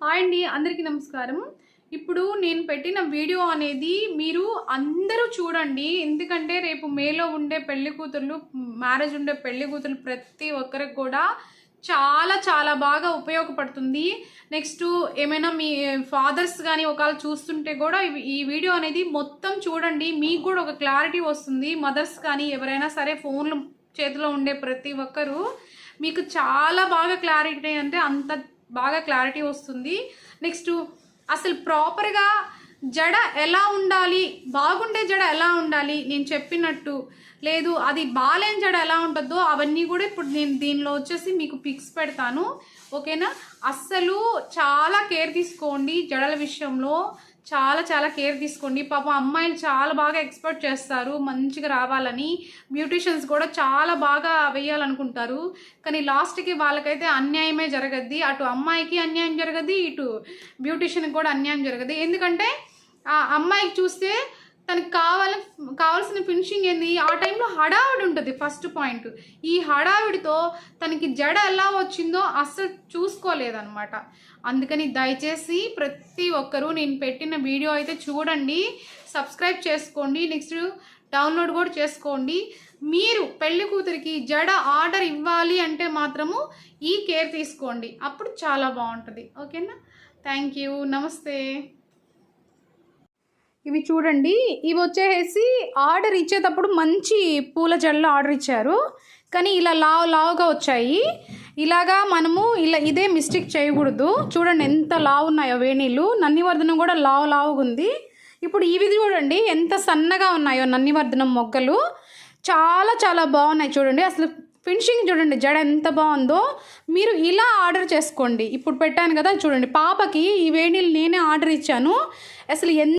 Hi అండి, అందరికీ నమస్కారం. ఇప్పుడు నేను పెట్టిన వీడియో అనేది మీరు అందరూ చూడండి. ఎందుకంటే రేపు మేలో ఉండే పెళ్లి కూతుర్లు, మ్యారేజ్ ఉండే పెళ్లి కూతుర్లు ప్రతి ఒక్కరికి కూడా చాలా చాలా బాగా ఉపయోగపడుతుంది. నెక్స్ట్ ఏమైనా మీ ఫాదర్స్ కానీ ఒకవేళ చూస్తుంటే కూడా ఈ వీడియో అనేది మొత్తం చూడండి. మీకు కూడా ఒక క్లారిటీ వస్తుంది. మదర్స్ కానీ ఎవరైనా సరే ఫోన్లు చేతిలో ఉండే ప్రతి ఒక్కరూ మీకు చాలా బాగా క్లారిటీ అంటే అంత బాగా క్లారిటీ వస్తుంది. నెక్స్ట్ అసలు ప్రాపర్గా జడ ఎలా ఉండాలి, బాగుండే జడ ఎలా ఉండాలి, నేను చెప్పినట్టు లేదు అది బాలేని జడ ఎలా ఉంటుందో అవన్నీ కూడా ఇప్పుడు నేను దీనిలో వచ్చేసి మీకు పిక్స్ పెడతాను. ఓకేనా? అస్సలు చాలా కేర్ తీసుకోండి జడల విషయంలో. చాలా చాలా కేర్ తీసుకోండి. పాపం అమ్మాయిలు చాలా బాగా ఎక్స్పెక్ట్ చేస్తారు మంచిగా రావాలని. బ్యూటిషియన్స్ కూడా చాలా బాగా వేయాలనుకుంటారు. కానీ లాస్ట్కి వాళ్ళకైతే అన్యాయమే జరగద్ది. అటు అమ్మాయికి అన్యాయం జరగద్ది, ఇటు బ్యూటిషియన్కి కూడా అన్యాయం జరగద్ది. ఎందుకంటే ఆ అమ్మాయికి చూస్తే తనకి కావాల్సిన ఫినిషింగ్ ఏంది, ఆ టైంలో హడావిడి ఉంటుంది. ఫస్ట్ పాయింట్, ఈ హడావిడితో తనకి జడ ఎలా వచ్చిందో అస్సలు చూసుకోలేదన్నమాట. అందుకని దయచేసి ప్రతి ఒక్కరూ నేను పెట్టిన వీడియో అయితే చూడండి, సబ్స్క్రైబ్ చేసుకోండి, నెక్స్ట్ డౌన్లోడ్ కూడా చేసుకోండి. మీరు పెళ్లి కూతురికి జడ ఆర్డర్ ఇవ్వాలి అంటే మాత్రము ఈ కేర్ తీసుకోండి, అప్పుడు చాలా బాగుంటుంది. ఓకేనా? థ్యాంక్ యూ, నమస్తే. ఇవి చూడండి, ఇవి వచ్చేసి ఆర్డర్ ఇచ్చేటప్పుడు మంచి పూల జడలు ఆర్డర్ ఇచ్చారు, కానీ ఇలా లావుగా వచ్చాయి. ఇలాగా మనము ఇదే మిస్టేక్ చేయకూడదు. చూడండి ఎంత లావు ఉన్నాయో వేణీళ్ళు. నందివర్ధనం కూడా లావుగా ఉంది. ఇప్పుడు ఇవి చూడండి ఎంత సన్నగా ఉన్నాయో నందివర్ధనం మొగ్గలు. చాలా చాలా బాగున్నాయి చూడండి. అసలు ఫినిషింగ్ చూడండి, జడ ఎంత బాగుందో. మీరు ఇలా ఆర్డర్ చేసుకోండి. ఇప్పుడు పెట్టాను కదా చూడండి, పాపకి ఈ వేణీళ్ళు నేనే ఆర్డర్ ఇచ్చాను. అసలు